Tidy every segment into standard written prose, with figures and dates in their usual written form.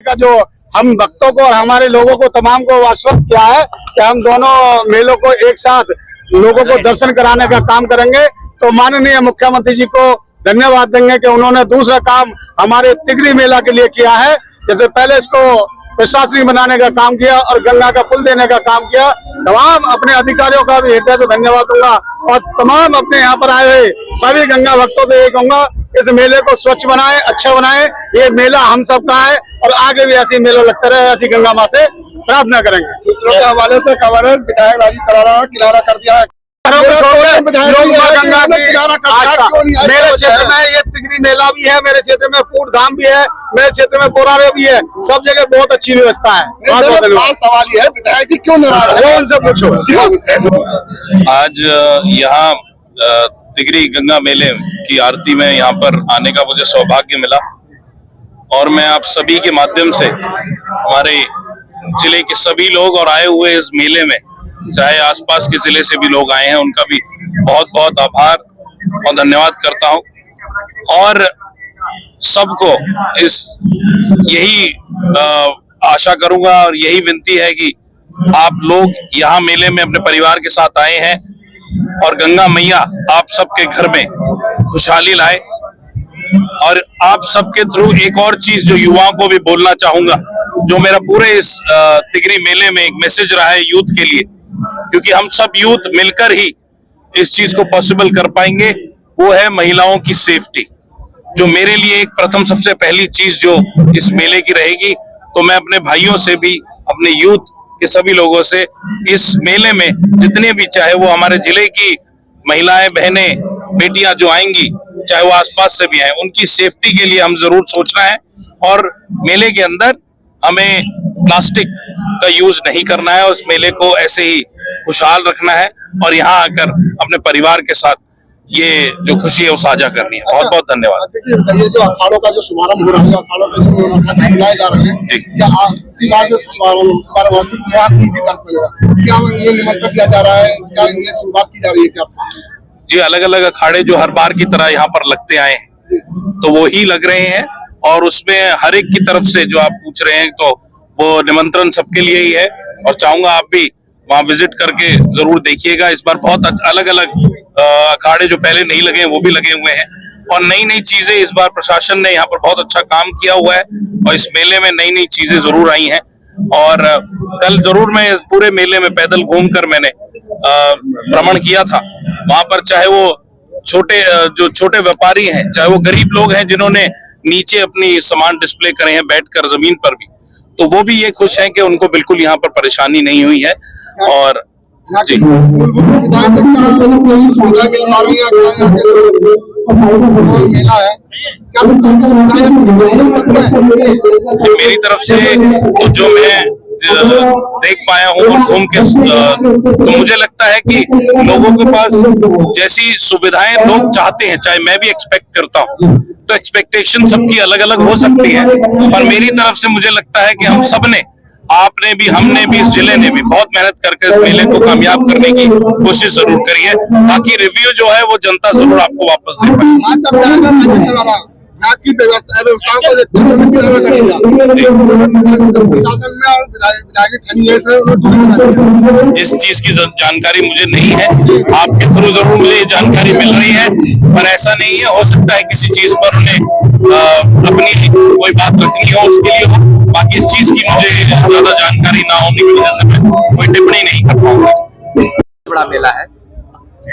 का जो हम भक्तों को और हमारे लोगों को तमाम को आश्वस्त किया है कि हम दोनों मेलों को एक साथ लोगों को दर्शन कराने का काम करेंगे। तो माननीय मुख्यमंत्री जी को धन्यवाद देंगे कि उन्होंने दूसरा काम हमारे तिगरी मेला के लिए किया है। जैसे पहले इसको प्रशासनिक बनाने का काम किया और गंगा का पुल देने का काम किया। तमाम अपने अधिकारियों का भी हृदय से धन्यवाद दूंगा और तमाम अपने यहाँ पर आए हुए सभी गंगा भक्तों से ये कहूंगा, इस मेले को स्वच्छ बनाएं, अच्छा बनाएं। ये मेला हम सबका है और आगे भी ऐसी मेला लगता रहे, ऐसी गंगा माँ से प्रार्थना करेंगे। सूत्रों के हवाले से गवर्नर विधायक राजीव करारा ने किनारा कर दिया है। मेरे क्षेत्र में ये तिगरी मेला भी है, मेरे क्षेत्र में पूर्ण धाम भी है, मेरे क्षेत्र में बोरारे भी है, सब जगह बहुत अच्छी व्यवस्था है। सवाल ये है, विधायक जी क्यों नाराज है? उनसे पूछो। आज यहाँ तिगरी गंगा मेले की आरती में यहाँ पर आने का मुझे सौभाग्य मिला और मैं आप सभी के माध्यम से हमारे जिले के सभी लोग और आए हुए इस मेले में, चाहे आसपास के जिले से भी लोग आए हैं, उनका भी बहुत बहुत आभार और धन्यवाद करता हूं। और सबको यही आशा करूंगा और यही विनती है कि आप लोग यहाँ मेले में अपने परिवार के साथ आए हैं और गंगा मैया आप सबके घर में खुशहाली लाए। और आप सबके थ्रू एक और चीज जो युवाओं को भी बोलना चाहूंगा, जो मेरा पूरे इस तिगरी मेले में एक मैसेज रहा है यूथ के लिए, क्योंकि हम सब यूथ मिलकर ही इस चीज को पॉसिबल कर पाएंगे, वो है महिलाओं की सेफ्टी, जो मेरे लिए एक प्रथम सबसे पहली चीज जो इस मेले की रहेगी। तो मैं अपने भाइयों से भी, अपने यूथ के सभी लोगों से इस मेले में जितने भी, चाहे वो हमारे जिले की महिलाएं, बहनें, बेटियां जो आएंगी, चाहे वो आसपास से भी आए, उनकी सेफ्टी के लिए हम जरूर सोचना है। और मेले के अंदर हमें प्लास्टिक का यूज नहीं करना है और इस मेले को ऐसे ही खुशहाल रखना है और यहाँ आकर अपने परिवार के साथ ये जो खुशी है वो साझा करनी है। बहुत बहुत धन्यवाद। देखिए, ये जो अखाड़ों का जो शुभारंभ हो रहा है, अखाड़ों के जो बुलाए जा रहे हैं, क्या इसी बार जो शुभारंभ की तरफ मिलेगा, क्या उन्हें निमंत्रण दिया जा रहा है, क्या ये शुरुआत की जा रही है? क्या जी, अलग अलग अखाड़े जो हर बार की तरह यहाँ पर लगते आए हैं, तो वो ही लग रहे हैं और उसमें हर एक की तरफ से जो आप पूछ रहे हैं, तो वो निमंत्रण सबके लिए ही है और चाहूंगा आप भी वहाँ विजिट करके जरूर देखिएगा। इस बार बहुत अलग अलग अखाड़े जो पहले नहीं लगे हैं वो भी लगे हुए हैं और नई नई चीजें इस बार प्रशासन ने यहाँ पर बहुत अच्छा काम किया हुआ है और इस मेले में नई नई चीजें जरूर आई हैं। और कल जरूर मैं पूरे मेले में पैदल घूमकर मैंने भ्रमण किया था। वहां पर चाहे वो छोटे व्यापारी हैं, चाहे वो गरीब लोग हैं जिन्होंने नीचे अपनी सामान डिस्प्ले करे हैं बैठकर जमीन पर भी, तो वो भी ये खुश हैं कि उनको बिल्कुल यहाँ पर परेशानी नहीं हुई है। और जी, मेरी तरफ से तो जो मैं देख पाया हूँ और घूम के, तो मुझे लगता है कि लोगों के पास जैसी सुविधाएं लोग चाहते हैं, चाहे मैं भी एक्सपेक्ट करता हूँ, तो एक्सपेक्टेशन सबकी अलग अलग हो सकती है, पर मेरी तरफ से मुझे लगता है कि हम सब ने, आपने भी, हमने भी, इस जिले ने भी बहुत मेहनत करके इस मेले को कामयाब करने की कोशिश जरूर करी है। बाकी रिव्यू जो है वो जनता जरूर आपको वापस दे पाएगी। की व्यवस्थाओं को देखते हुए इस चीज की जानकारी मुझे नहीं है, आपके थ्रू जरूर मुझे ये जानकारी मिल रही है, पर ऐसा नहीं है, हो सकता है किसी चीज पर उन्हें अपनी कोई बात रखनी हो, उसके लिए हो। बाकी इस चीज की मुझे ज्यादा जानकारी ना होने की वजह से मैं कोई टिप्पणी नहीं कर पाऊंगा। बड़ा मेला है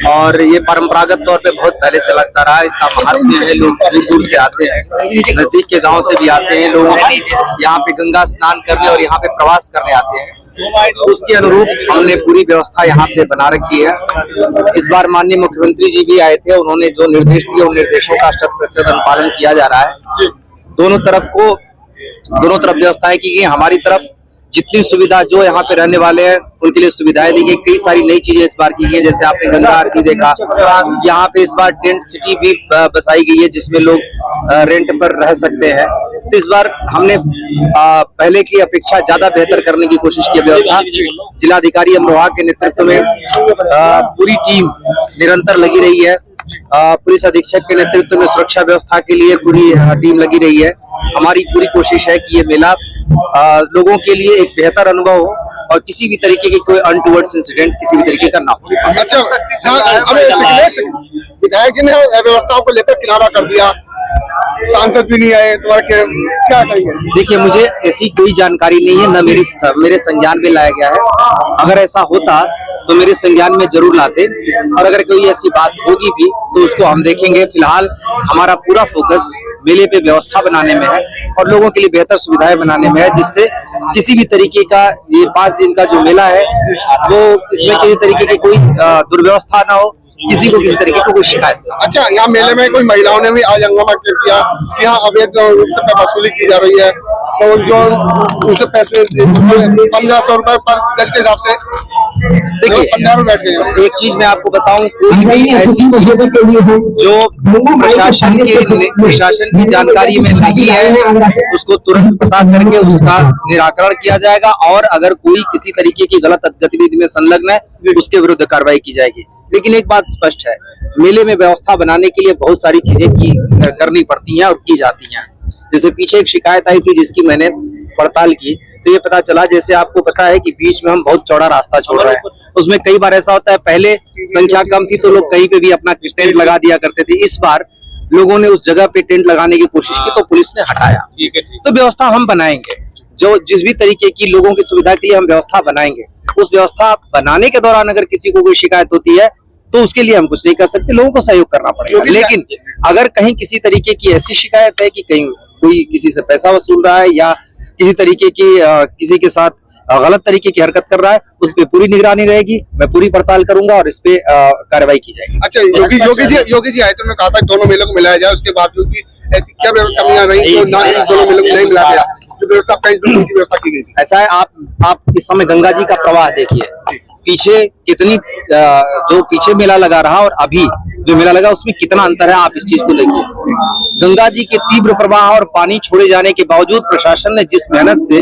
और ये परंपरागत तौर पे बहुत पहले से लगता रहा है। इसका महात्म्य है, लोग दूर दूर से आते हैं, नजदीक के गांव से भी आते हैं लोग यहाँ पे गंगा स्नान करने और यहाँ पे प्रवास करने आते हैं। उसके अनुरूप हमने पूरी व्यवस्था यहाँ पे बना रखी है। इस बार माननीय मुख्यमंत्री जी भी आए थे, उन्होंने जो निर्देश दिए उन निर्देशों का 100% अनुपालन किया जा रहा है। दोनों तरफ व्यवस्थाएं की गई। हमारी तरफ जितनी सुविधा जो यहाँ पे रहने वाले हैं उनके लिए सुविधाएं दी गई। कई सारी नई चीजें इस बार की गई है, जैसे आपने गंगा आरती देखा, यहाँ पे इस बार टेंट सिटी भी बसाई गई है जिसमें लोग रेंट पर रह सकते हैं। तो इस बार हमने पहले की अपेक्षा ज्यादा बेहतर करने की कोशिश की व्यवस्था। जिलाधिकारी अमरोहा के नेतृत्व में पूरी टीम निरंतर लगी रही है। पुलिस अधीक्षक के नेतृत्व में सुरक्षा व्यवस्था के लिए पूरी टीम लगी रही है। हमारी पूरी कोशिश है कि ये मेला लोगों के लिए एक बेहतर अनुभव हो और किसी भी तरीके की कोई अनटूवर्ड्स इंसिडेंट किसी भी तरीके का ना हो। अच्छा, विधायक जी ने अव्यवस्थाओं को लेकर किनारा कर दिया, सांसद भी नहीं आए, तुम्हारा क्या कहेंगे? देखिए, मुझे ऐसी कोई जानकारी नहीं है, न मेरे संज्ञान में लाया गया है। अगर ऐसा होता तो मेरे संज्ञान में जरूर लाते, और अगर कोई ऐसी बात होगी भी तो उसको हम देखेंगे। फिलहाल हमारा पूरा फोकस मेले पे व्यवस्था बनाने में है और लोगों के लिए बेहतर सुविधाएं बनाने में है, जिससे किसी भी तरीके का ये 5 दिन का जो मेला है वो इसमें किसी तरीके की कोई दुर्व्यवस्था ना हो, किसी को किसी तरीके की कोई शिकायत ना। अच्छा, यहाँ मेले में कोई महिलाओं ने भी आज हंगामा किया कि यहाँ अवैध रूप से वसूली की जा रही है, तो जो उनसे पैसे 1500 रुपए पर गज के हिसाब से देखिए, 15 बैठ गए। एक चीज मैं आपको बताऊं, कोई भी ऐसी चीज जो प्रशासन की जानकारी में नहीं है उसको तुरंत पता करके उसका निराकरण किया जाएगा, और अगर कोई किसी तरीके की गलत गतिविधि में संलग्न है उसके विरुद्ध कार्रवाई की जाएगी। लेकिन एक बात स्पष्ट है, मेले में व्यवस्था बनाने के लिए बहुत सारी चीजें करनी पड़ती हैं और की जाती हैं। जैसे पीछे एक शिकायत आई थी जिसकी मैंने पड़ताल की, तो ये पता चला, जैसे आपको पता है कि बीच में हम बहुत चौड़ा रास्ता छोड़ रहे हैं, उसमें कई बार ऐसा होता है, पहले संख्या कम थी तो लोग कहीं पे भी अपना टेंट लगा दिया करते थे। इस बार लोगों ने उस जगह पे टेंट लगाने की कोशिश की तो पुलिस ने हटाया। तो व्यवस्था हम बनाएंगे, जो जिस भी तरीके की लोगों की सुविधा के लिए हम व्यवस्था बनाएंगे, उस व्यवस्था बनाने के दौरान अगर किसी को कोई शिकायत होती है तो उसके लिए हम कुछ नहीं कर सकते, लोगों को सहयोग करना पड़ेगा। लेकिन अगर कहीं किसी तरीके की ऐसी शिकायत है कि कहीं कोई किसी से पैसा वसूल रहा है या किसी तरीके की किसी के साथ गलत तरीके की हरकत कर रहा है, उस पे पूरी निगरानी रहेगी, मैं पूरी पड़ताल करूंगा और इस पे कार्रवाई की जाएगी। अच्छा, योगी जी आए तो उन्होंने कहा था दोनों मेलों को मिलाया जाए, उसके बावजूद भी ऐसी क्या कमियां रही जो दोनों मेलों को नहीं मिला गया, व्यवस्था की व्यवस्था की गई? ऐसा है, आप इस समय गंगा जी का प्रवाह देखिए, पीछे कितनी जो पीछे मेला लगा रहा और अभी जो मेला लगा उसमें कितना अंतर है, आप इस चीज को देखिए। गंगा जी के तीव्र प्रवाह और पानी छोड़े जाने के बावजूद प्रशासन ने जिस मेहनत से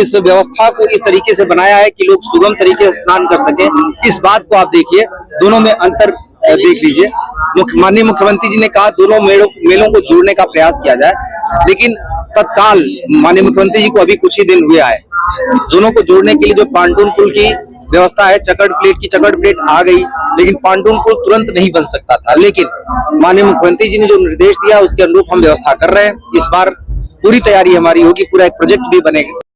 इस व्यवस्था को इस तरीके से बनाया है कि लोग सुगम तरीके से स्नान कर सके, इस बात को आप देखिए, दोनों में अंतर देख लीजिए। माननीय मुख्यमंत्री जी ने कहा दोनों मेलों को जोड़ने का प्रयास किया जाए, लेकिन तत्काल माननीय मुख्यमंत्री जी को अभी कुछ ही दिन हुए आए, दोनों को जोड़ने के लिए जो पांटून पुल की व्यवस्था है, चकड़ प्लेट आ गई, लेकिन पांटून पुल तुरंत नहीं बन सकता था। लेकिन माननीय मुख्यमंत्री जी ने जो निर्देश दिया उसके अनुरूप हम व्यवस्था कर रहे हैं। इस बार पूरी तैयारी हमारी होगी, पूरा एक प्रोजेक्ट भी बनेगा।